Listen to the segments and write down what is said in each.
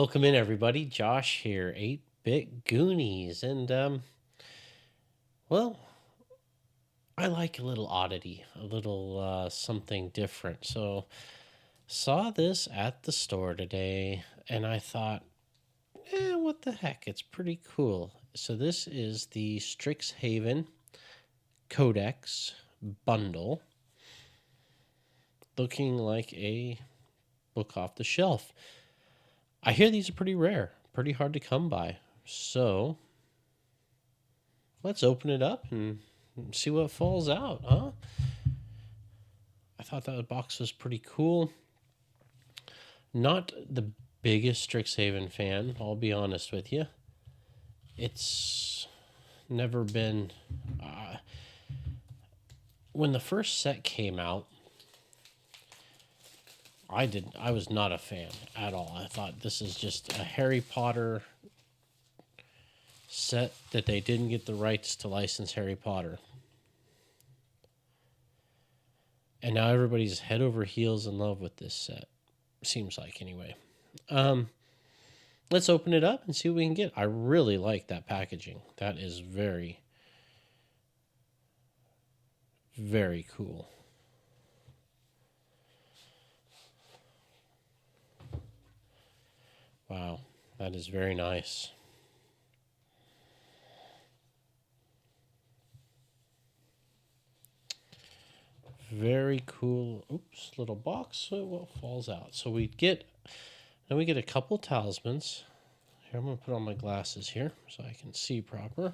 Welcome in, everybody. Josh here, 8-Bit Goonies. Well, I like a little oddity, a little something different. So, saw this at the store today, and I thought, what the heck? It's pretty cool. So, this is the Strixhaven Codex bundle, looking like a book off the shelf. I hear these are pretty rare, pretty hard to come by. So let's open it up and see what falls out, huh? I thought that box was pretty cool. Not the biggest Strixhaven fan, I'll be honest with you. It's never been... when the first set came out, I was not a fan at all. I thought this is just a Harry Potter set that they didn't get the rights to license Harry Potter. And now everybody's head over heels in love with this set. Seems like, anyway. Let's open it up and see what we can get. I really like that packaging. That is very, very cool. Wow, that is very nice. Very cool. Oops, little box. So what falls out? So we get a couple talismans. Here, I'm gonna put on my glasses here so I can see proper.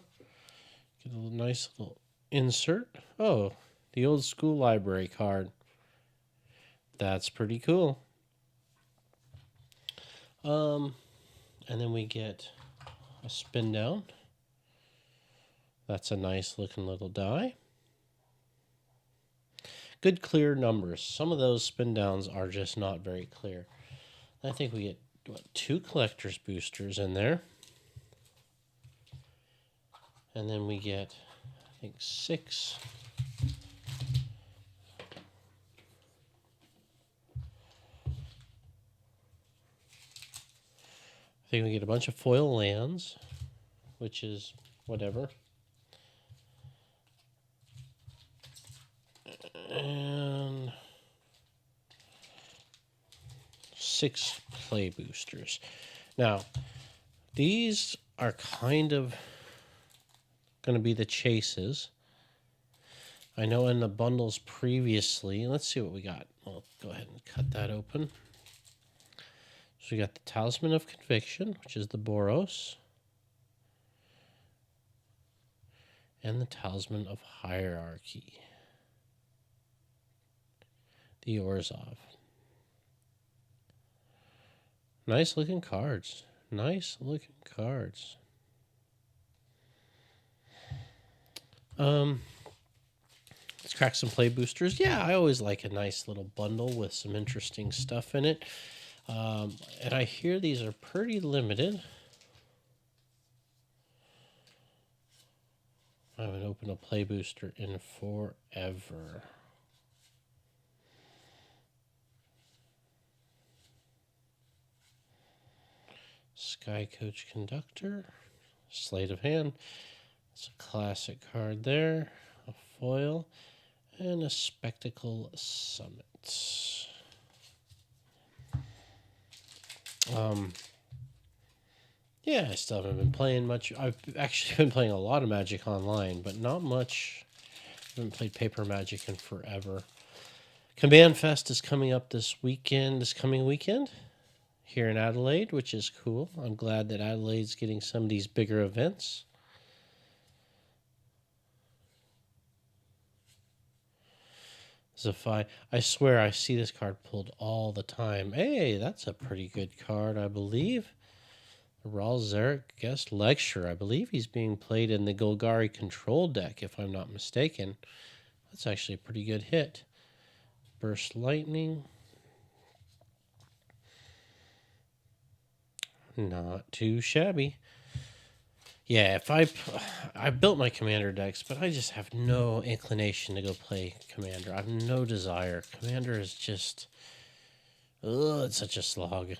Get a nice little insert. Oh, the old school library card. That's pretty cool. And then we get a spin down. That's a nice looking little die. Good clear numbers. Some of those spin downs are just not very clear. I think we get 2 collector's boosters in there. And then we get, I think, 6. I think we get a bunch of foil lands, which is whatever. And 6 play boosters. Now, these are kind of going to be the chases. I know in the bundles previously, let's see what we got. I'll go ahead and cut that open. So we got the Talisman of Conviction, which is the Boros, and the Talisman of Hierarchy, the Orzhov. Nice looking cards. Nice looking cards. Let's crack some play boosters. Yeah, I always like a nice little bundle with some interesting stuff in it. And I hear these are pretty limited. I haven't opened a play booster in forever. Sky Coach Conductor, Sleight of Hand. It's a classic card there. A foil and a Spectacle Summit. Yeah, I still haven't been playing much. I've actually been playing a lot of Magic Online, but not much. I haven't played Paper Magic in forever. Command Fest is coming up this coming weekend, here in Adelaide, which is cool. I'm glad that Adelaide's getting some of these bigger events. Zephi, I swear I see this card pulled all the time. Hey, that's a pretty good card, I believe. Raul Zarek guest lecture. I believe he's being played in the Golgari control deck, if I'm not mistaken. That's actually a pretty good hit. Burst Lightning. Not too shabby. Yeah, if I built my Commander decks, but I just have no inclination to go play Commander. I have no desire. Commander is just, it's such a slog.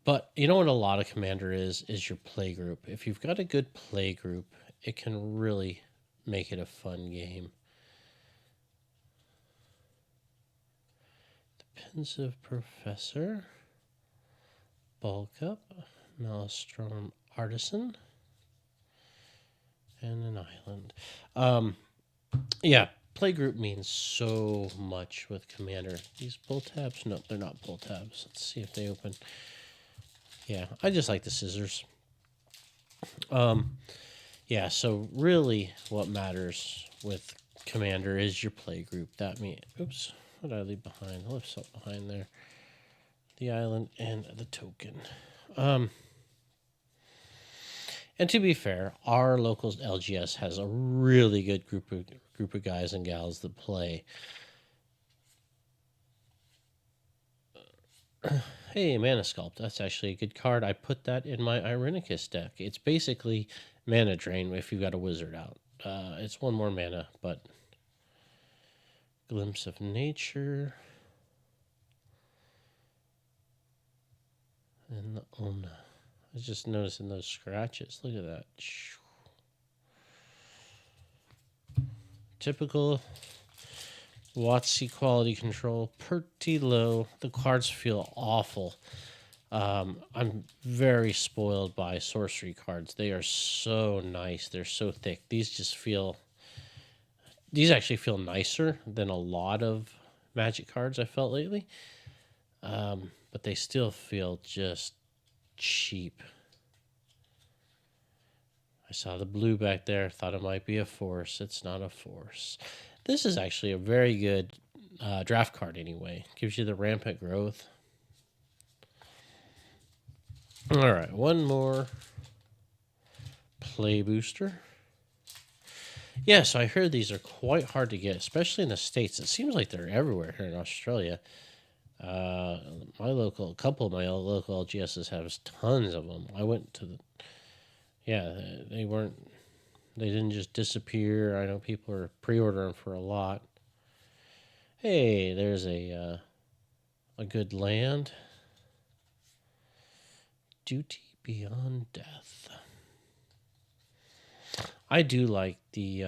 But you know what a lot of Commander is your play group. If you've got a good play group, it can really make it a fun game. The Pensive Professor, Bulk Up, Maelstrom Artisan, and an island. Yeah, playgroup means so much with Commander. These pull tabs? No, they're not pull tabs. Let's see if they open. Yeah, I just like the scissors. Yeah, so really what matters with Commander is your playgroup. That means, oops, what did I leave behind? I left something behind there. The island and the token. And to be fair, our local LGS has a really good group of guys and gals that play. Hey, Mana Sculpt. That's actually a good card. I put that in my Irenicus deck. It's basically mana drain if you've got a wizard out. It's one more mana, but Glimpse of Nature. And the Ona. I was just noticing those scratches. Look at that. Typical WotC quality control. Pretty low. The cards feel awful. I'm very spoiled by sorcery cards. They are so nice. They're so thick. These actually feel nicer than a lot of Magic cards I felt lately. But they still feel just cheap. I saw the blue back there. Thought it might be a force. It's not a force. This is actually a very good draft card anyway. Gives you the rampant growth. All right, one more play booster. Yeah, so I heard these are quite hard to get, especially in the States. It seems like they're everywhere here in Australia. A couple of my local LGSs have tons of them. I went to they didn't just disappear. I know people are pre-ordering for a lot. Hey, there's a good land. Duty Beyond Death. I do like the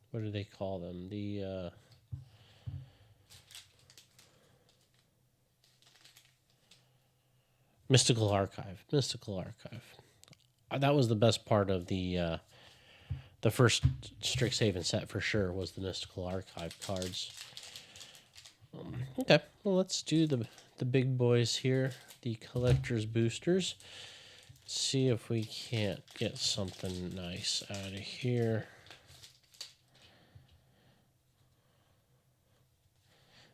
what do they call them? The Mystical Archive. That was the best part of the first Strixhaven set for sure, was the Mystical Archive cards. Okay, well, let's do the big boys here, the collector's boosters. See if we can't get something nice out of here.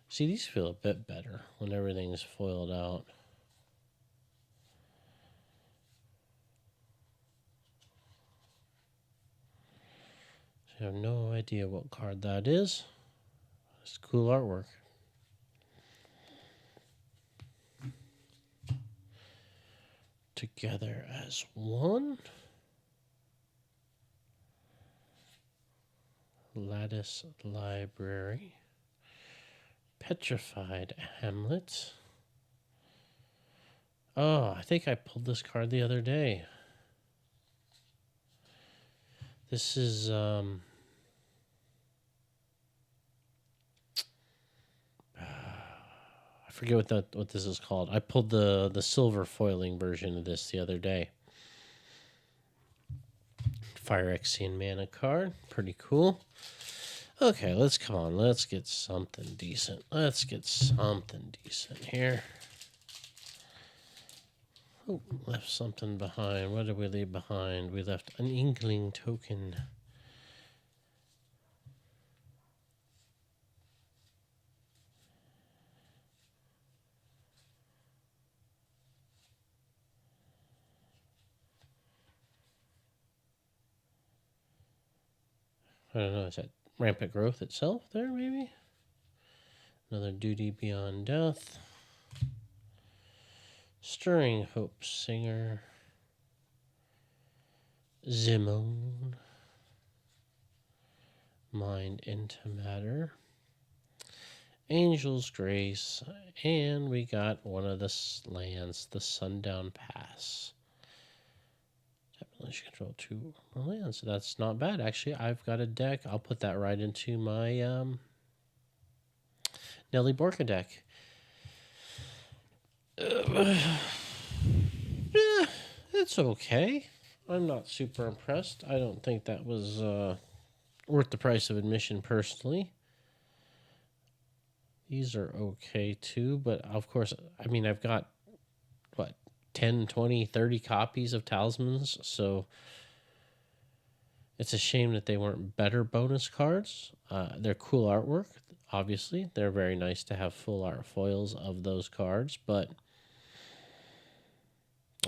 See, these feel a bit better when everything's foiled out. I have no idea what card that is. It's cool artwork. Together as one. Lattice Library. Petrified Hamlet. Oh, I think I pulled this card the other day. This is I forget what this is called. I pulled the silver foiling version of this the other day. Phyrexian mana card, pretty cool. Okay, let's get something decent. Let's get something decent here. Oh, left something behind. What did we leave behind? We left an Inkling token. I don't know, is that Rampant Growth itself there, maybe? Another Duty Beyond Death. Stirring Hope Singer. Zimone. Mind into Matter. Angel's Grace, and we got one of the lands, the Sundown Pass. Unless you control 2 more lands, so that's not bad. Actually, I've got a deck. I'll put that right into my Nelly Borka deck. Yeah, it's okay. I'm not super impressed. I don't think that was worth the price of admission personally. These are okay too, but of course, I mean, I've got, what, 10, 20, 30 copies of Talismans, so it's a shame that they weren't better bonus cards. They're cool artwork, obviously. They're very nice to have full art foils of those cards, but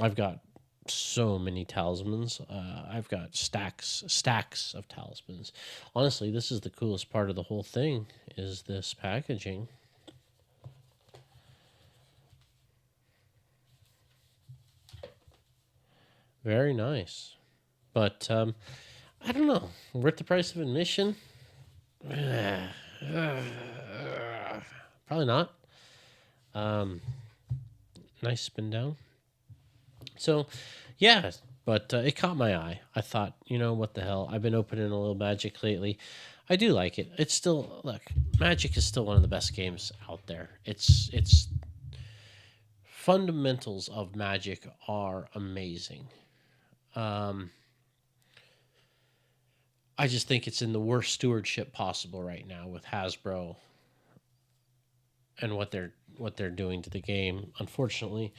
I've got so many Talismans. I've got stacks of Talismans. Honestly, this is the coolest part of the whole thing, is this packaging. Very nice. But I don't know. Worth the price of admission? Probably not. Nice spin down. So, yeah, but it caught my eye. I thought, what the hell? I've been opening a little Magic lately. I do like it. It's still, look, Magic is still one of the best games out there. It's fundamentals of Magic are amazing. I just think it's in the worst stewardship possible right now with Hasbro and what they're doing to the game. Unfortunately,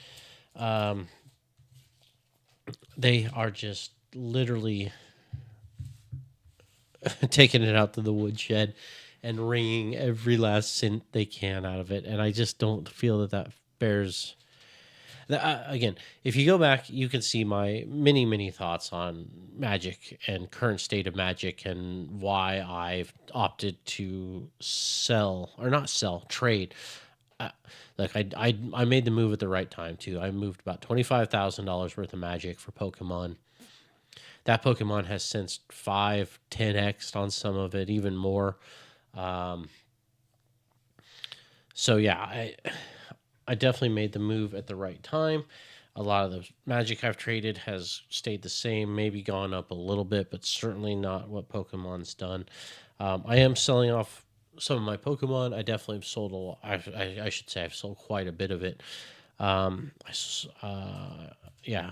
they are just literally taking it out to the woodshed and wringing every last cent they can out of it. And I just don't feel that bears. Again, if you go back, you can see my many thoughts on Magic and current state of Magic and why I've opted to trade. Look, I made the move at the right time too. I moved about $25,000 worth of Magic for Pokemon. That Pokemon has since 5-10x on some of it, even more. So yeah, I definitely made the move at the right time. A lot of the Magic I've traded has stayed the same, maybe gone up a little bit, but certainly not what Pokemon's done. I am selling off some of my Pokemon. I definitely have sold a lot. I should say I've sold quite a bit of it. Yeah,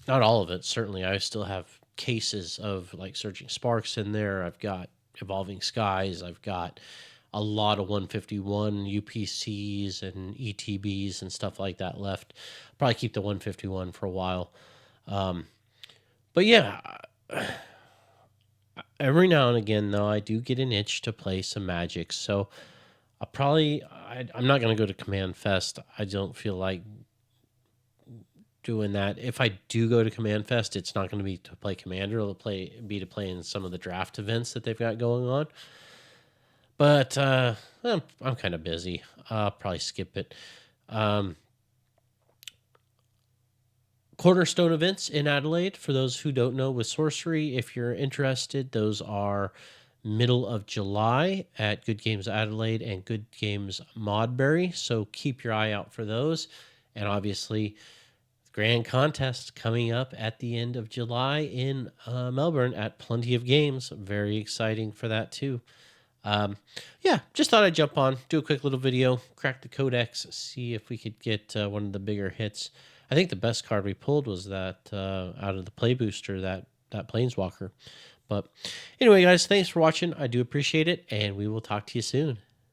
not all of it. Certainly, I still have cases of like Surging Sparks in there. I've got Evolving Skies. I've got a lot of 151 UPCs and ETBs and stuff like that left. Probably keep the 151 for a while. But yeah, every now and again, though, I do get an itch to play some Magic. So I'm not going to go to Command Fest. I don't feel like doing that. If I do go to Command Fest, it's not going to be to play Commander. It'll be to play in some of the draft events that they've got going on. But I'm kind of busy. I'll probably skip it. Cornerstone events in Adelaide, for those who don't know, with Sorcery, if you're interested, those are middle of July at Good Games Adelaide and Good Games Modbury. So keep your eye out for those. And obviously, grand contest coming up at the end of July in Melbourne at Plenty of Games. Very exciting for that too. Yeah, just thought I'd jump on, do a quick little video, crack the Codex, see if we could get one of the bigger hits. I think the best card we pulled was that out of the play booster, that Planeswalker. But anyway, guys, thanks for watching. I do appreciate it, and we will talk to you soon.